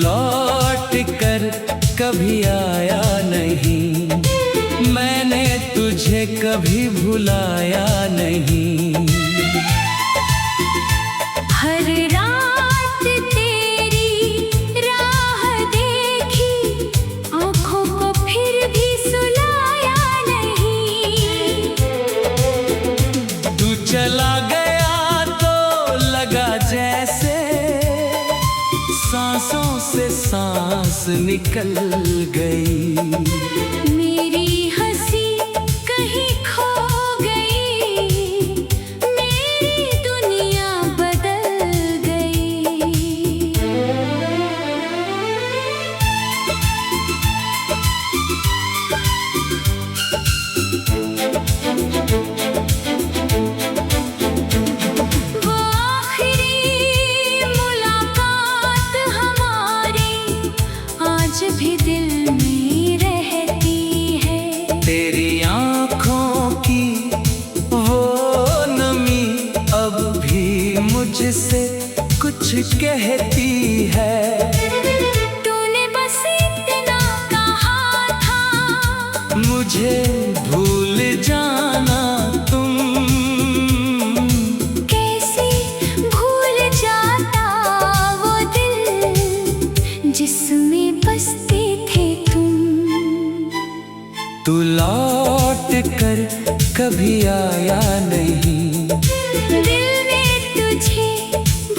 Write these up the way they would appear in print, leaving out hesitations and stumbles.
लौट कर कभी आया नहीं, मैंने तुझे कभी भुलाया नहीं। हर रात तेरी राह देखी, आँखों को फिर भी सुलाया नहीं। तू चला गया तो लगा जैसे सांसों से सांस निकल गई। मेरी हंसी कहीं खो गई, मेरी दुनिया बदल गई। वो आखिरी मुलाकात हमारी आज भी दिल में रहती है। तेरी आँखों की वो नमी अब भी मुझसे कुछ कहती है। तूने बस इतना कहा था, मुझे भूल जाना तुम, कैसे भूल जाता वो दिल जिसमें बसते थे तुम। तू लौट कर कभी आया नहीं, दिल ने तुझे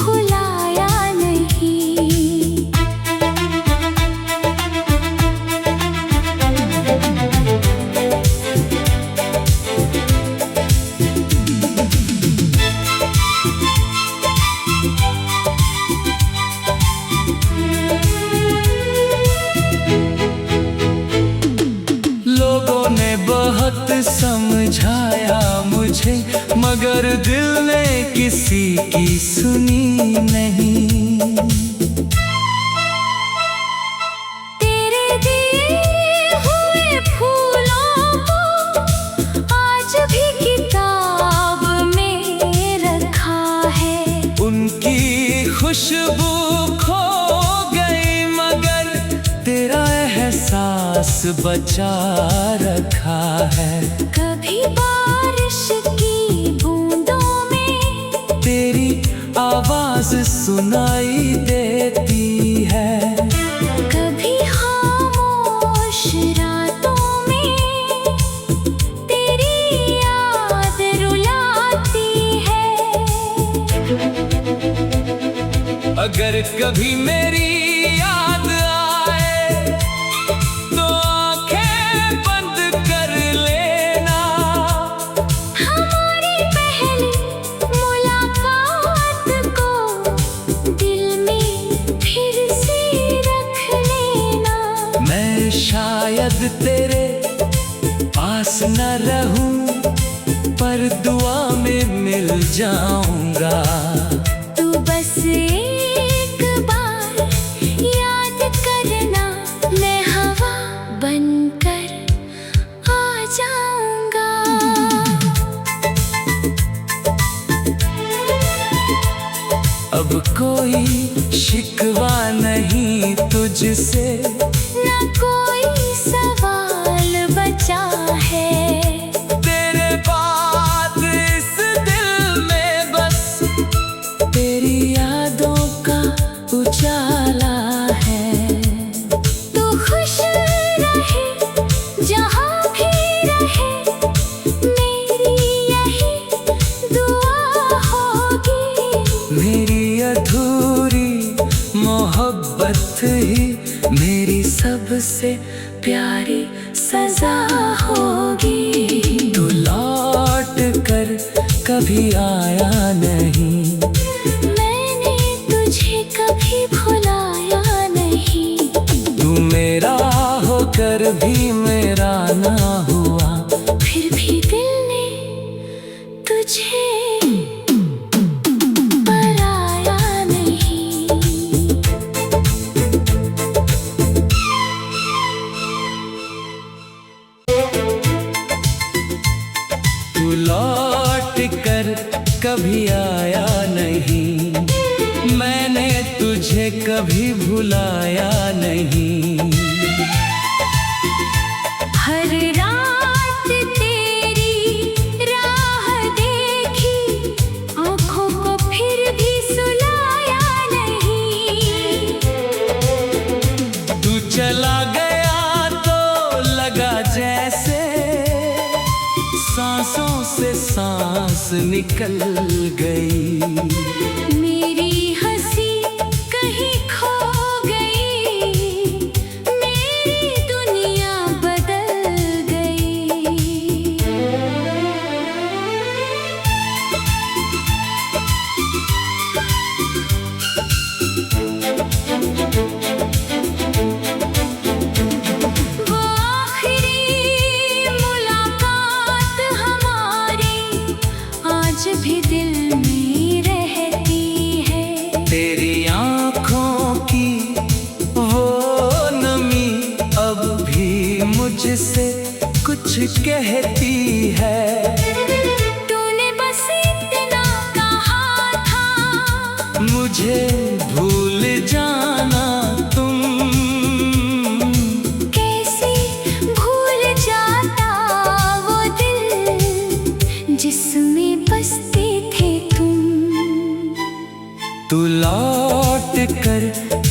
भुलाया नहीं। लोगों ने बहुत समझाया मुझे, मगर दिल ने किसी की सुनी नहीं। तेरे दिए हुए फूलों को आज भी किताब में रखा है। उनकी खुशबू खो गई, मगर तेरा एहसास बचा रखा है। कभी बारिश की बूंदों में तेरी आवाज सुनाई देती है। कभी खामोश रातों में तेरी याद रुलाती है। अगर कभी मेरी याद आए तो आंखें बंद कर लेना। हमारी पहली मुलाकात को दिल में फिर से रख लेना। मैं शायद तेरे पास न रहूं, पर दुआ में मिल जाऊंगा। तू बस एक बार याद करना, मैं हवा बनकर आ जाऊंगा। अब कोई शिकवा नहीं तुझसे, ना कोई सवाल बचा है। तेरे बाद इस दिल में बस तेरी यादों का उजाला है। तू खुश रहे जहाँ भी रहे, मेरी यही दुआ होगी। मेरी अधूरी मोहब्बत ही मेरी सबसे प्यारी सजा होगी। तू लौट कर कभी आया नहीं, मैंने तुझे कभी भुलाया नहीं। तू मेरा होकर भी मेरा ना हुआ। फिर भी दिल ने तुझे पराया नहीं। तू लौट कर कभी आया नहीं, मैंने तुझे तुझे कभी भुलाया नहीं। हर रात तेरी राह देखी, आँखों को फिर भी सुलाया नहीं। तू चला गया तो लगा जैसे सांसों से सांस निकल गई। मेरी हंसी कहीं खो गई, मेरी दुनिया बदल गई। वो आखिरी मुलाकात हमारी आज भी दिल में रहती है। तेरी आँखों की वो नमी अब भी मुझसे कुछ कहती है। तूने बस इतना कहा था, मुझे भूल जाना तुम। कैसे भूल जाता वो दिल जिसमें बसते थे तुम। तू लौट कर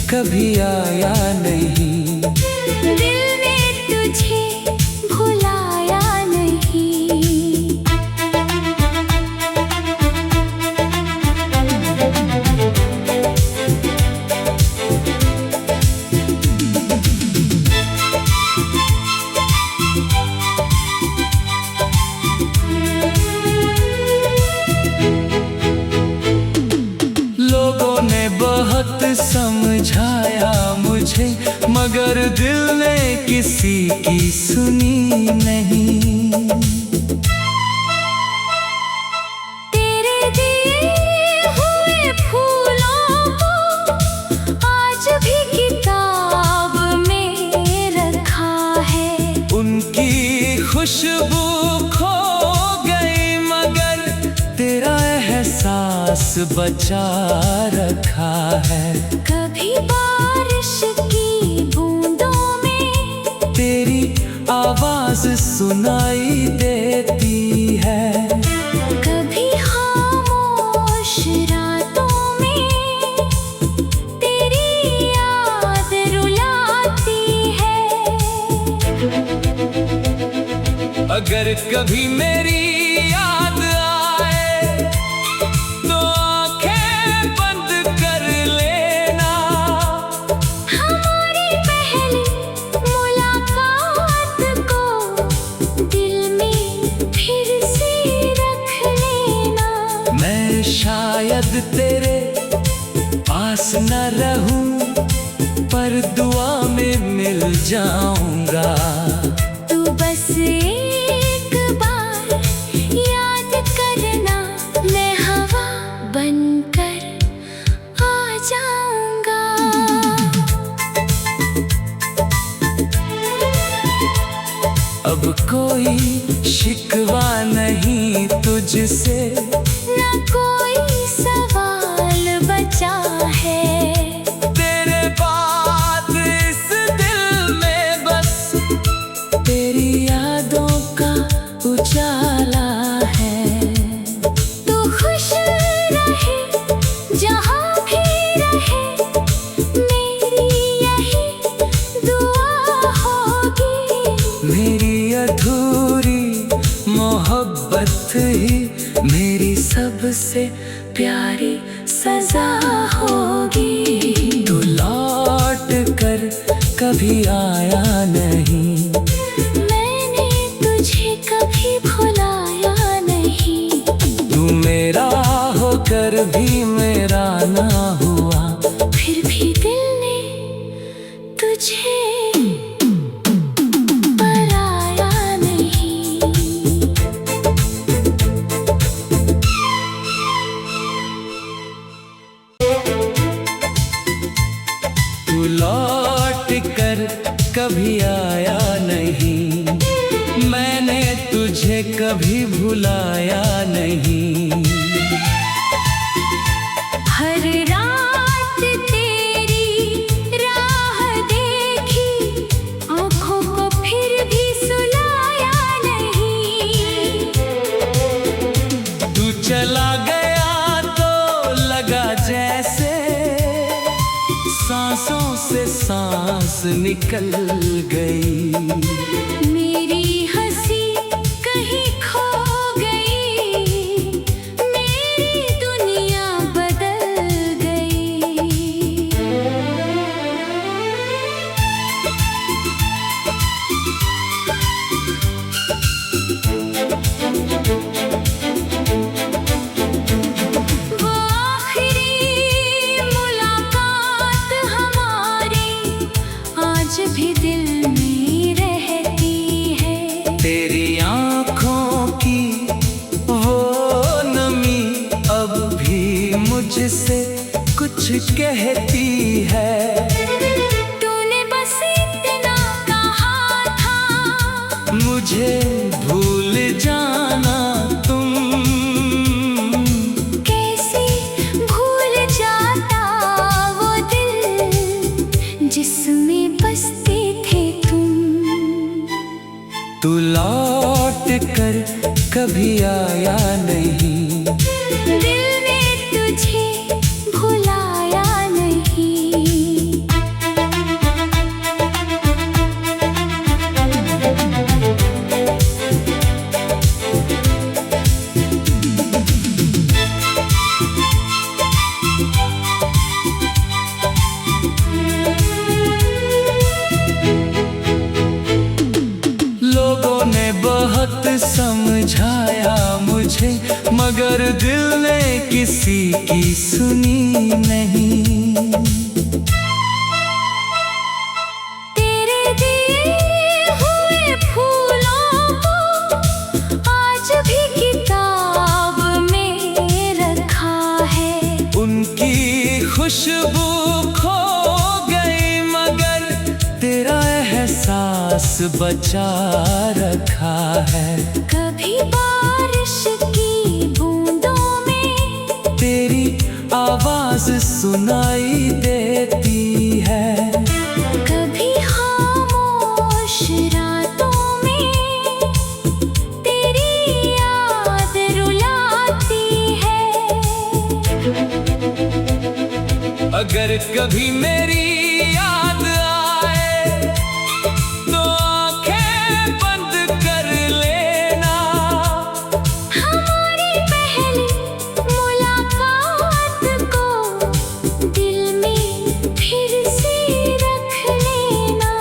कभी आया नहीं। दिल ने तुझे भुलाया नहीं। लोगों ने बहुत समझाया मुझे, मगर दिल ने किसी की सुनी नहीं। तेरे दिए हुए फूलों को आज भी किताब में रखा है। उनकी खुशबू खो गई, मगर तेरा एहसास बचा रखा है। कभी बारिश की बूंदों में तेरी आवाज सुनाई देती है। कभी खामोश रातों में तेरी याद रुलाती है। अगर कभी मेरी याद आए तो आंखें बंद कर लेना। हमारी पहली मुलाकात को दिल में फिर से रख लेना। मैं शायद तेरे पास न रहूं, पर दुआ में मिल जाऊंगा। तू बस एक बार याद करना, मैं हवा बनकर आ जाऊंगा। अब कोई शिकवा नहीं तुझसे, न कोई सवाल बचा है। तेरे बाद इस दिल में बस तेरी यादों का उजाला है। तू खुश रहे जहाँ भी रहे, मेरी यही दुआ होगी। मेरी अधूरी मोहब्बत ही मेरी सबसे प्यारी सजा होगी। तू लौट कर कभी आया नहीं। मैंने तुझे कभी भुलाया नहीं। तू मेरा होकर भी मेरा ना हुआ। फिर भी दिल ने तुझे पराया नहीं। तू लौट कर कभी आया नहीं। मैंने तुझे कभी भुलाया नहीं। हर रात तेरी सांस निकल गई। मेरी हंसी कहीं खो गई, मेरी दुनिया बदल गई। वो आखिरी मुलाकात हमारी आज भी दिल में रहती है। तेरी आँखों की वो नमी अब भी मुझसे कुछ कहती है। तूने बस इतना कहा था, मुझे भूल जाना तुम। कैसे भूल जाता वो दिल जिसमें बसते थे तुम। तू लौट कर कभी आया नहीं। दिल ने तुझे भुलाया नहीं। लोगों ने बहुत समझाया मुझे, मगर दिल ने किसी की सुनी नहीं। तेरे दिए हुए फूलों को आज भी किताब में रखा है। उनकी खुशबू खो गई, मगर तेरा एहसास बचा रखा है। कभी बारिश की बूंदों में तेरी आवाज सुनाई देती है। कभी खामोश रातों में तेरी याद रुलाती है। अगर कभी मेरी याद आए तो आंखें बंद कर लेना। हमारी पहली मुलाकात को दिल में फिर से रख लेना।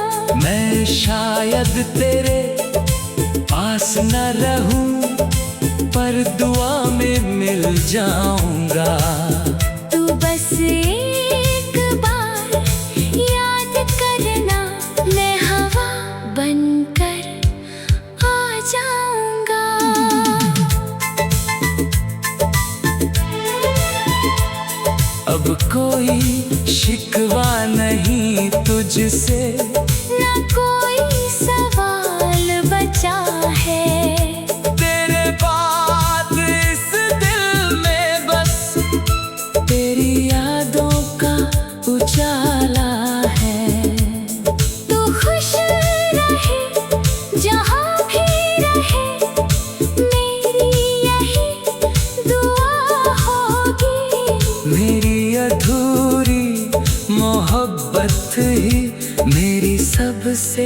मैं शायद तेरे पास न रहूं, पर दुआ में मिल जाऊंगा। तू बस एक बार याद करना, मैं हवा बनकर आ जाऊंगा। अब कोई शिकवा नहीं तुझसे, न कोई सवाल बचा है। तेरे बाद इस दिल में बस तेरी यादों का उजाला है। तू खुश रहे जहाँ भी रहे, मेरी यही दुआ होगी। मेरी अधूरी मोहब्बत ही मेरी सबसे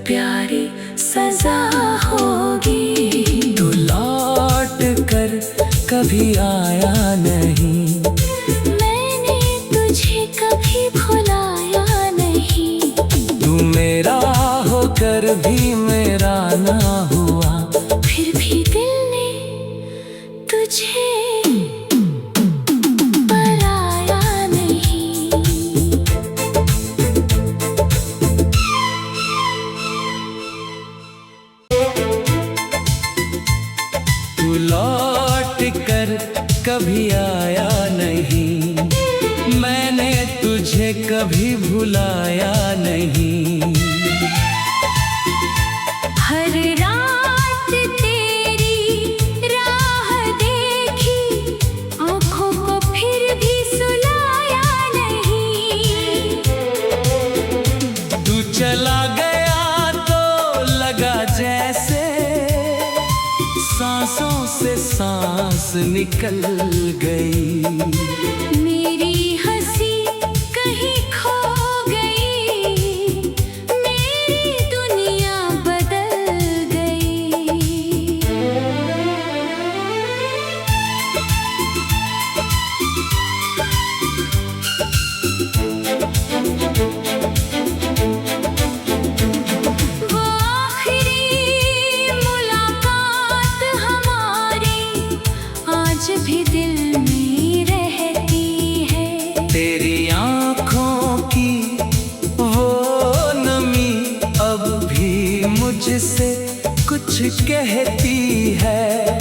प्यारी सजा होगी। तू लौट कर कभी आया नहीं। मैंने तुझे कभी भुलाया नहीं। तू मेरा होकर भी मेरा ना हुआ। फिर भी दिल ने तुझे पराया नहीं। तू लौट कर कभी आया नहीं। मैंने तुझे कभी भुलाया नहीं। हर रात तेरी राह देखी, आँखों को फिर भी सुलाया नहीं। तू चला गया तो लगा जैसे सांसों से सांस निकल गई। मेरी हंसी कहीं खो गई, कहती है।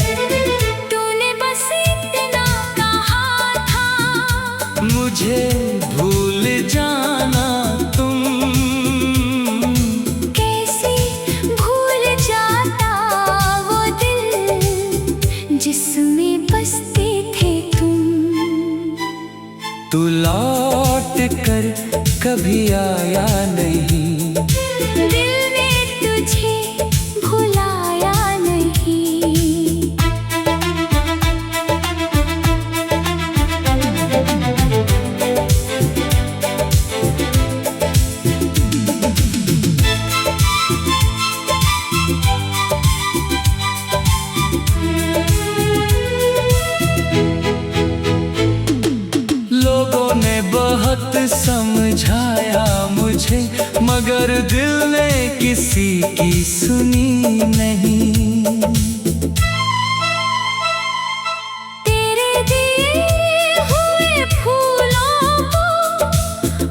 तूने बस इतना कहा था, मुझे भूल जाना तुम। कैसे भूल जाता वो दिल जिसमें बसते थे तुम। तू लौट कर कभी आया नहीं, दिल ने तुझे भुलाया नहीं। लोगों ने बहुत समझाया मुझे, मगर दिल ने किसी की सुनी नहीं। तेरे दिए हुए फूलों को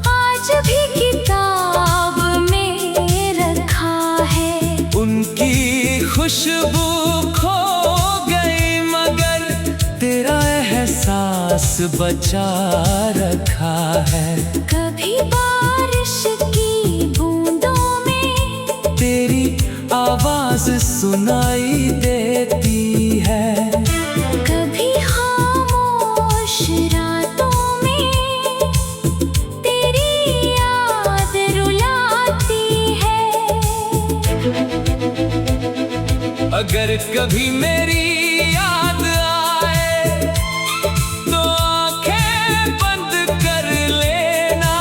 आज भी किताब में रखा है। उनकी खुशबू खो गई, मगर तेरा एहसास बचा रखा है। कभी बारिश की बूंदों में तेरी आवाज सुनाई देती है। कभी खामोश रातों में तेरी याद रुलाती है। अगर कभी मेरी याद आए तो आंखें बंद कर लेना।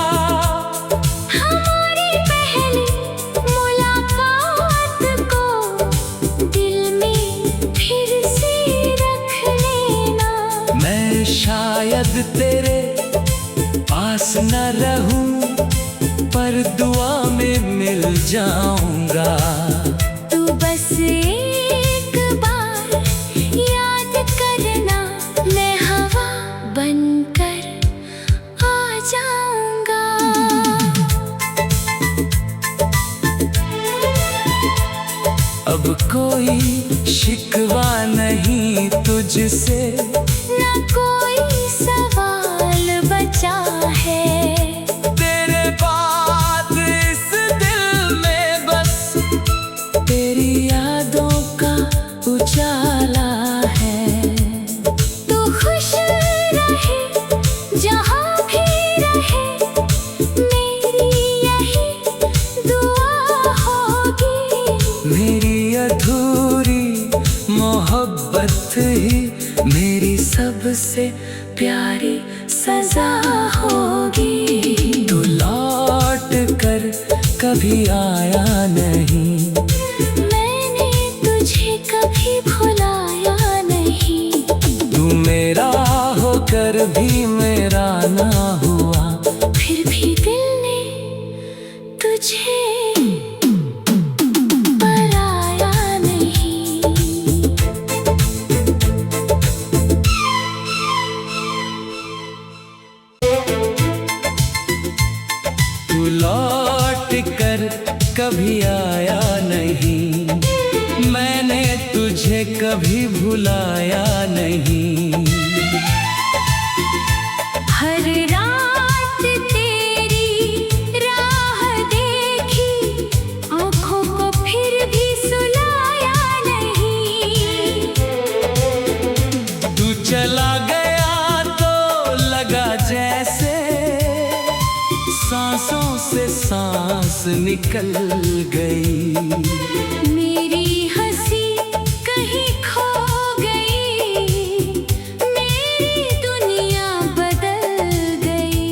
हमारी पहली मुलाकात को दिल में फिर से रख लेना। मैं शायद तेरे पास न रहूं, पर दुआ में मिल जाऊंगा। तू बस एक बार याद करना, मैं हवा बनकर आ जाऊंगा। अब कोई शिकवा नहीं तुझसे, ना कोई सवाल बचा है। तेरे बाद इस दिल में बस तेरी यादों का उजाला है। तू खुश रहे जहाँ भी रहे, मेरी यही दुआ होगी। मेरी अधूरी मोहब्बत ही मेरी सबसे प्यारी सजा होगी। तू लौट कर कभी आया नहीं, मैंने तुझे कभी भुलाया नहीं। तू मेरा होकर भी मेरा ना हुआ। फिर भी दिल ने तुझे पराया नहीं। तू लौट कर कभी आया नहीं, मैंने तुझे कभी भुलाया नहीं। हर रात तेरी राह देखी, आँखों को फिर भी सुलाया नहीं। तू चला गया तो लगा जैसे सांसों से सांस निकल गई। मेरी हंसी कहीं खो गई, मेरी दुनिया बदल गई।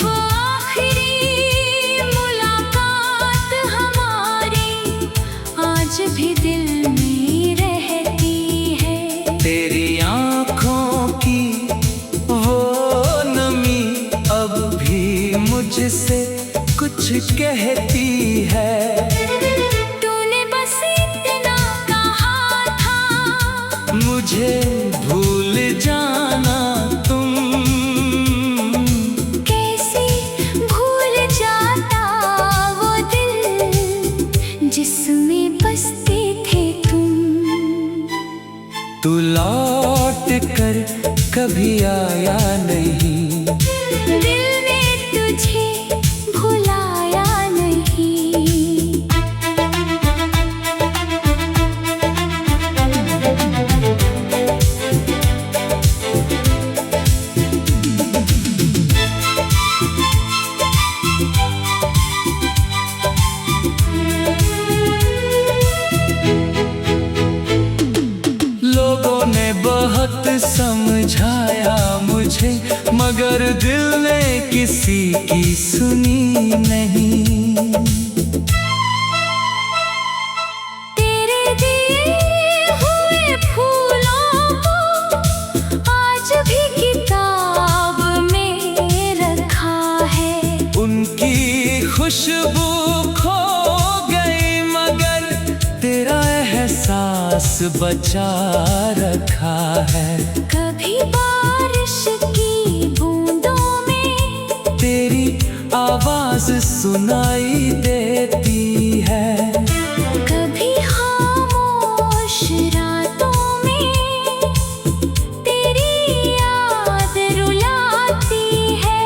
वो आखिरी मुलाकात हमारी आज भी दिल में रहती है। तेरी आँखों की वो नमी अब भी मुझसे कुछ कहती है। तूने बस इतना कहा था, मुझे कभी आया नहीं। दिल ने तुझे भुलाया नहीं। लोगों ने बहुत समझाया मुझे, मगर दिल ने किसी की सुनी नहीं। तेरे दिए हुए फूलों को आज भी किताब में रखा है। उनकी खुशबू खो गई, मगर तेरा एहसास बचा रखा है। कभी बारिश की बूंदों में तेरी आवाज सुनाई देती है। कभी खामोश रातों में तेरी याद रुलाती है।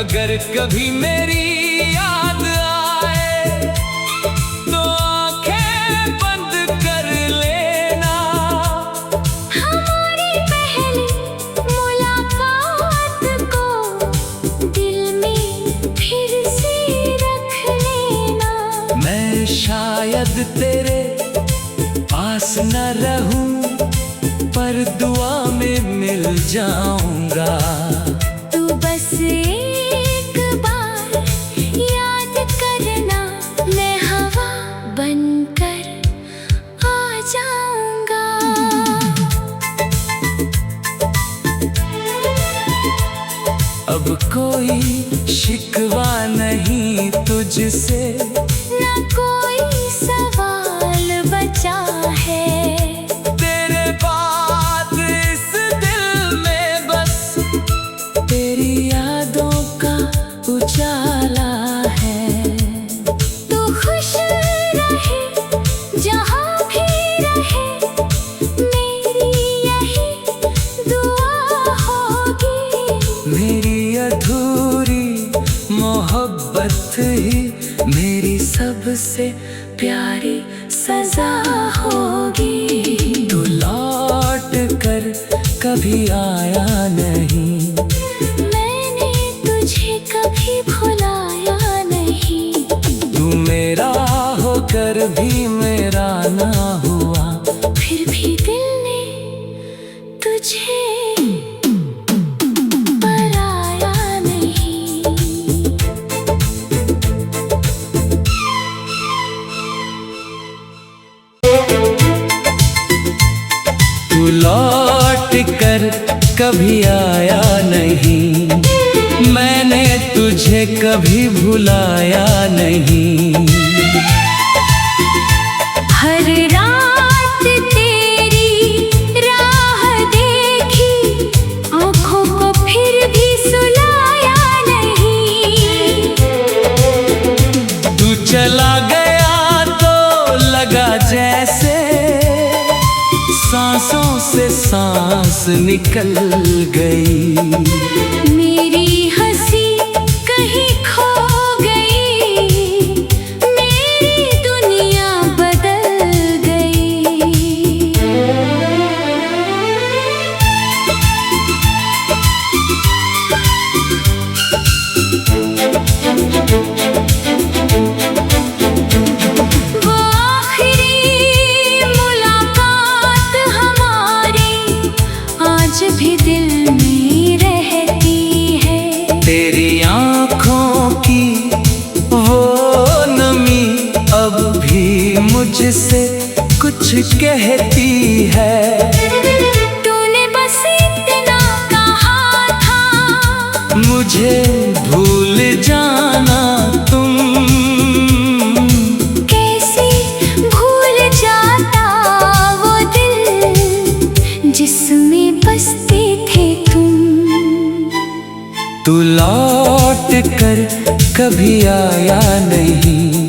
अगर कभी मेरी याद आए तो आंखें बंद कर लेना। हमारी पहली मुलाकात को दिल में फिर से रख लेना। मैं शायद तेरे पास न रहूं, पर दुआ में मिल जाऊंगा। तू बस एक बार याद करना, मैं हवा बनकर आ जाऊंगा। अब कोई शिकवा नहीं तुझसे, न कोई सवाल बचा है। तेरे बाद इस दिल में बस तेरी यादों का उजाला है। तू खुश रहे जहाँ भी रहे, मेरी यही दुआ होगी। मेरी अधूरी मोहब्बत ही मेरी सबसे प्यारी सजा होगी। तू लौट कर कभी आया नहीं। मैंने तुझे कभी भुलाया नहीं। तू मेरा होकर भी मेरा ना हुआ। फिर भी दिल ने तुझे पराया नहीं। तू लौट कर कभी आया नहीं। मैंने तुझे कभी भुलाया नहीं। हर रात तेरी राह देखी, आँखों को फिर भी सुलाया नहीं। तू चला गया तो लगा जैसे सांसों से सांस निकल गई। मेरी हंसी कहीं खो गई, मेरी दुनिया बदल गई। वो आखिरी मुलाकात हमारी आज भी दिल में रहती है। तेरी आँखों की वो नमी अब भी मुझसे कुछ कहती है। तूने बस इतना कहा था, मुझे भूल जाना तुम। कैसे भूल जाता वो दिल जिसमें बसते थे तुम। तू लौट कर कभी आया नहीं।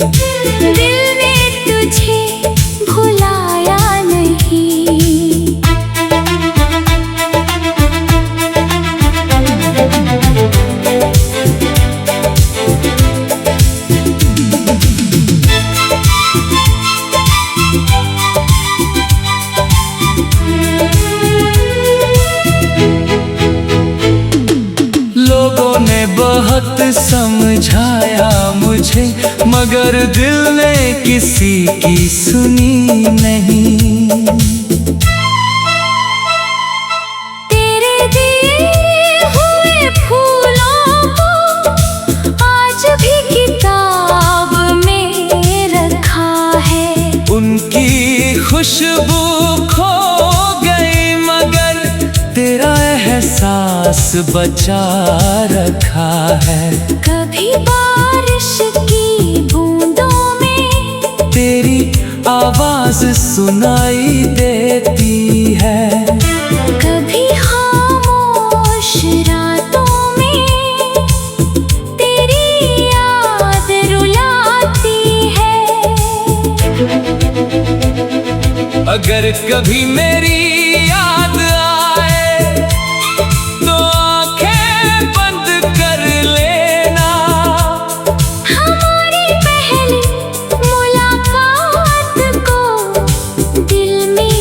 दिल ने तुझे भुलाया नहीं। बहुत समझाया मुझे, मगर दिल ने किसी की सुनी नहीं। तेरे दिए हुए फूलों को आज भी किताब में रखा है। उनकी खुशबू खो गई, मगर तेरा एहसास बचा रखा है। कभी बारिश की बूंदों में तेरी आवाज सुनाई देती है। कभी खामोश रातों में तेरी याद रुलाती है। अगर कभी मेरी याद आए तो आंखें बंद कर लेना। हमारी पहली मुलाकात को दिल में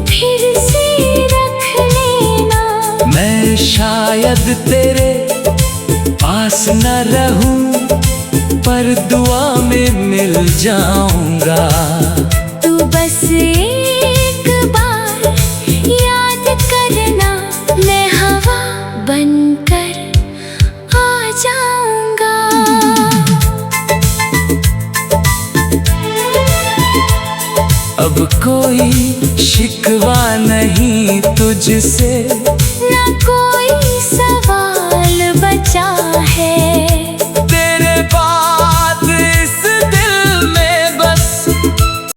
फिर से रख लेना। मैं शायद तेरे पास न रहूं, पर दुआ में मिल जाऊंगा। तू बस एक बार याद करना, मैं हवा बनकर आ जाऊंगा। अब कोई शिकवा नहीं तुझसे,